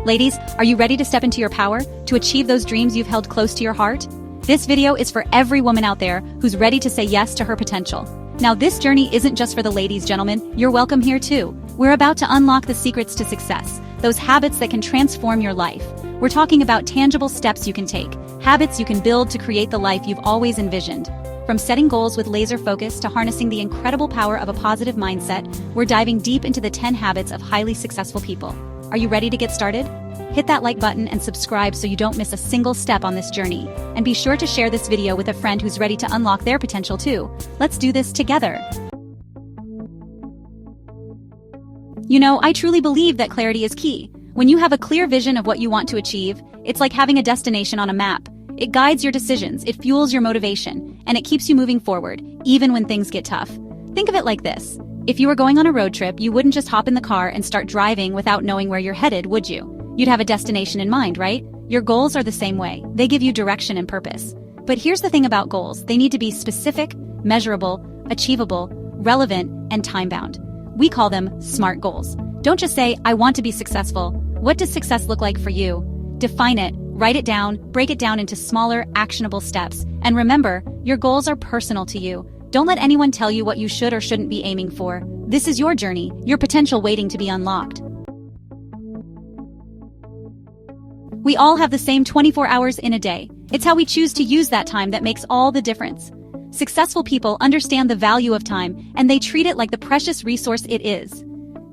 Ladies, are you ready to step into your power, to achieve those dreams you've held close to your heart? This video is for every woman out there who's ready to say yes to her potential. Now, this journey isn't just for the ladies, gentlemen. You're welcome here too. We're about to unlock the secrets to success, those habits that can transform your life. We're talking about tangible steps you can take, habits you can build to create the life you've always envisioned. From setting goals with laser focus to harnessing the incredible power of a positive mindset, we're diving deep into the 10 habits of highly successful people. Are you ready to get started? Hit that like button and subscribe so you don't miss a single step on this journey. And be sure to share this video with a friend who's ready to unlock their potential too. Let's do this together. You know, I truly believe that clarity is key. When you have a clear vision of what you want to achieve, it's like having a destination on a map. It guides your decisions, it fuels your motivation, and it keeps you moving forward, even when things get tough. Think of it like this. If you were going on a road trip, you wouldn't just hop in the car and start driving without knowing where you're headed, would you? You'd have a destination in mind, right? Your goals are the same way. They give you direction and purpose. But here's the thing about goals. They need to be specific, measurable, achievable, relevant, and time-bound. We call them SMART goals. Don't just say, I want to be successful. What does success look like for you? Define it, write it down, break it down into smaller, actionable steps. And remember, your goals are personal to you. Don't let anyone tell you what you should or shouldn't be aiming for. This is your journey, your potential waiting to be unlocked. We all have the same 24 hours in a day. It's how we choose to use that time that makes all the difference. Successful people understand the value of time, and they treat it like the precious resource it is.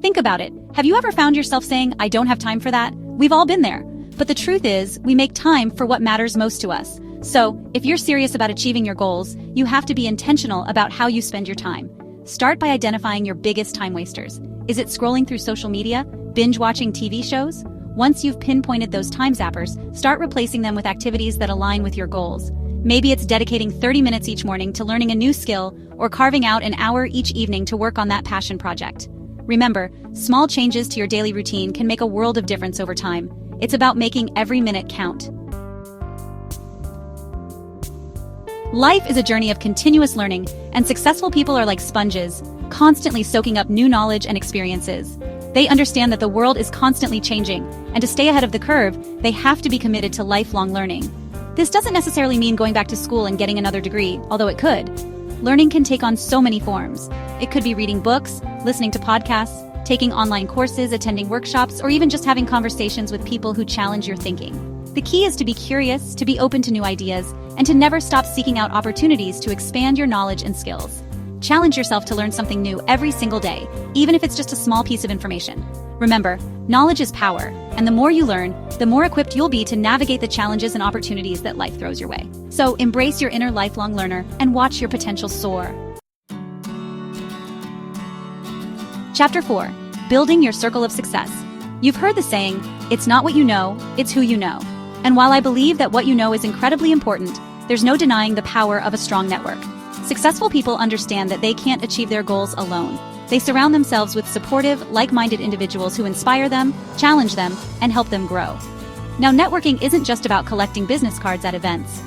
Think about it. Have you ever found yourself saying, I don't have time for that? We've all been there. But the truth is, we make time for what matters most to us. So, if you're serious about achieving your goals, you have to be intentional about how you spend your time. Start by identifying your biggest time wasters. Is it scrolling through social media? Binge watching TV shows? Once you've pinpointed those time zappers, start replacing them with activities that align with your goals. Maybe it's dedicating 30 minutes each morning to learning a new skill, or carving out an hour each evening to work on that passion project. Remember, small changes to your daily routine can make a world of difference over time. It's about making every minute count. Life is a journey of continuous learning, and successful people are like sponges, constantly soaking up new knowledge and experiences. They understand that the world is constantly changing, and to stay ahead of the curve, they have to be committed to lifelong learning. This doesn't necessarily mean going back to school and getting another degree, although it could. Learning can take on so many forms. It could be reading books, listening to podcasts, taking online courses, attending workshops, or even just having conversations with people who challenge your thinking. The key is to be curious, to be open to new ideas, and to never stop seeking out opportunities to expand your knowledge and skills. Challenge yourself to learn something new every single day, even if it's just a small piece of information. Remember, knowledge is power, and the more you learn, the more equipped you'll be to navigate the challenges and opportunities that life throws your way. So embrace your inner lifelong learner and watch your potential soar. Chapter 4. Building your circle of success. You've heard the saying, it's not what you know, it's who you know. And while I believe that what you know is incredibly important, there's no denying the power of a strong network. Successful people understand that they can't achieve their goals alone. They surround themselves with supportive, like-minded individuals who inspire them, challenge them, and help them grow. Now, networking isn't just about collecting business cards at events.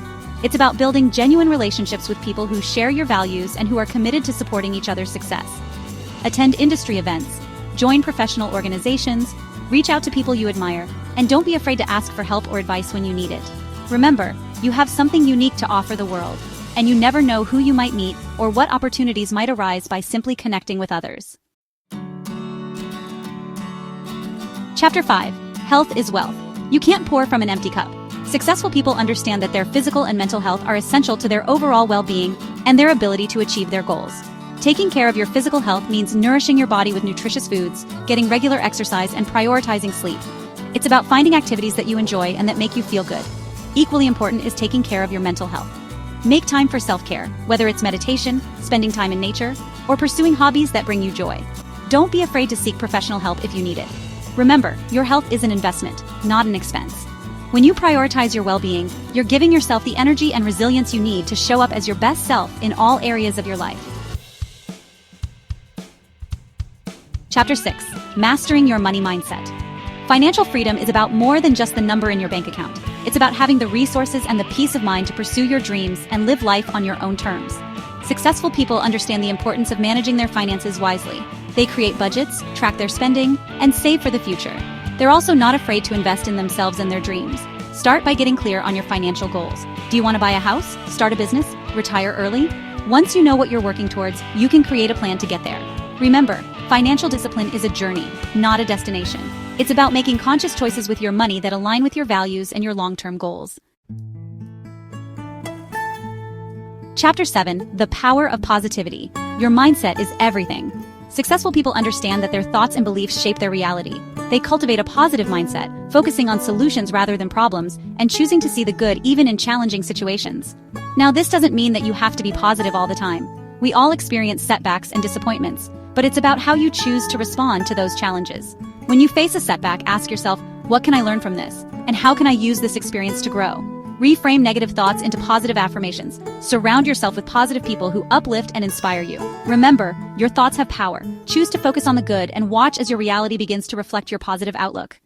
It's about building genuine relationships with people who share your values and who are committed to supporting each other's success. Attend industry events, join professional organizations, reach out to people you admire, and don't be afraid to ask for help or advice when you need it. Remember, you have something unique to offer the world, and you never know who you might meet or what opportunities might arise by simply connecting with others. Chapter 5. Health is wealth. You can't pour from an empty cup. Successful people understand that their physical and mental health are essential to their overall well-being and their ability to achieve their goals. Taking care of your physical health means nourishing your body with nutritious foods, getting regular exercise, and prioritizing sleep. It's about finding activities that you enjoy and that make you feel good. Equally important is taking care of your mental health. Make time for self-care, whether it's meditation, spending time in nature, or pursuing hobbies that bring you joy. Don't be afraid to seek professional help if you need it. Remember, your health is an investment, not an expense. When you prioritize your well-being, you're giving yourself the energy and resilience you need to show up as your best self in all areas of your life. Chapter 6. Mastering your money mindset. Financial freedom is about more than just the number in your bank account. It's about having the resources and the peace of mind to pursue your dreams and live life on your own terms. Successful people understand the importance of managing their finances wisely. They create budgets, track their spending, and save for the future. They're also not afraid to invest in themselves and their dreams. Start by getting clear on your financial goals. Do you want to buy a house, start a business, retire early? Once you know what you're working towards, you can create a plan to get there. Remember, financial discipline is a journey, not a destination. It's about making conscious choices with your money that align with your values and your long-term goals. Chapter 7, The Power of Positivity. Your mindset is everything. Successful people understand that their thoughts and beliefs shape their reality. They cultivate a positive mindset, focusing on solutions rather than problems, and choosing to see the good even in challenging situations. Now, this doesn't mean that you have to be positive all the time. We all experience setbacks and disappointments, but it's about how you choose to respond to those challenges. When you face a setback, ask yourself, what can I learn from this? And how can I use this experience to grow? Reframe negative thoughts into positive affirmations. Surround yourself with positive people who uplift and inspire you. Remember, your thoughts have power. Choose to focus on the good and watch as your reality begins to reflect your positive outlook.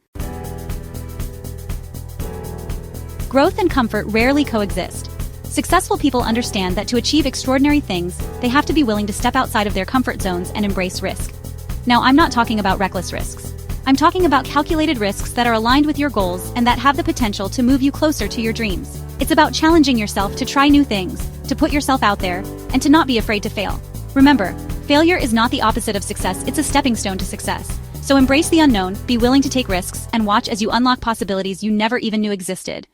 Growth and comfort rarely coexist. Successful people understand that to achieve extraordinary things, they have to be willing to step outside of their comfort zones and embrace risk. Now, I'm not talking about reckless risks. I'm talking about calculated risks that are aligned with your goals and that have the potential to move you closer to your dreams. It's about challenging yourself to try new things, to put yourself out there, and to not be afraid to fail. Remember, failure is not the opposite of success, it's a stepping stone to success. So embrace the unknown, be willing to take risks, and watch as you unlock possibilities you never even knew existed.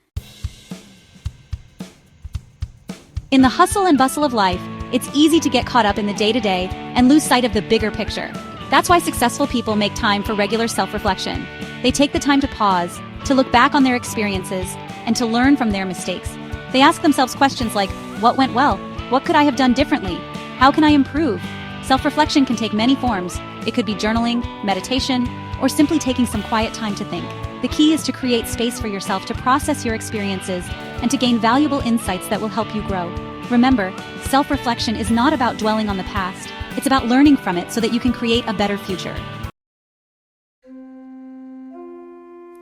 In the hustle and bustle of life, it's easy to get caught up in the day-to-day and lose sight of the bigger picture. That's why successful people make time for regular self-reflection. They take the time to pause, to look back on their experiences, and to learn from their mistakes. They ask themselves questions like, what went well? What could I have done differently? How can I improve? Self-reflection can take many forms. It could be journaling, meditation, or simply taking some quiet time to think. The key is to create space for yourself to process your experiences and to gain valuable insights that will help you grow. Remember, self-reflection is not about dwelling on the past. It's about learning from it so that you can create a better future.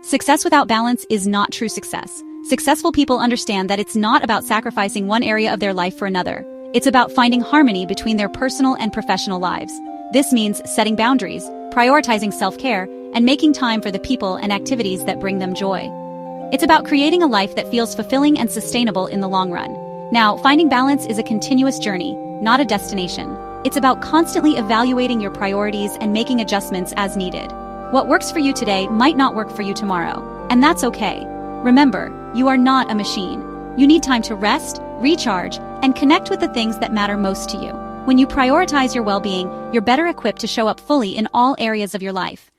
Success without balance is not true success. Successful people understand that it's not about sacrificing one area of their life for another. It's about finding harmony between their personal and professional lives. This means setting boundaries, prioritizing self-care, and making time for the people and activities that bring them joy. It's about creating a life that feels fulfilling and sustainable in the long run. Now, finding balance is a continuous journey, not a destination. It's about constantly evaluating your priorities and making adjustments as needed. What works for you today might not work for you tomorrow, and that's okay. Remember, you are not a machine. You need time to rest, recharge, and connect with the things that matter most to you. When you prioritize your well-being, you're better equipped to show up fully in all areas of your life.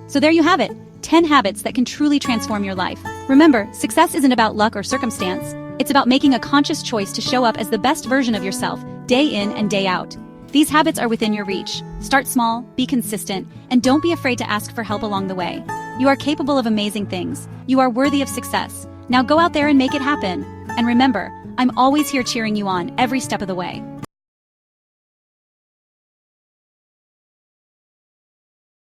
So there you have it, 10 habits that can truly transform your life. Remember, success isn't about luck or circumstance. It's about making a conscious choice to show up as the best version of yourself, day in and day out. These habits are within your reach. Start small, be consistent, and don't be afraid to ask for help along the way. You are capable of amazing things. You are worthy of success. Now go out there and make it happen. And remember, I'm always here cheering you on every step of the way.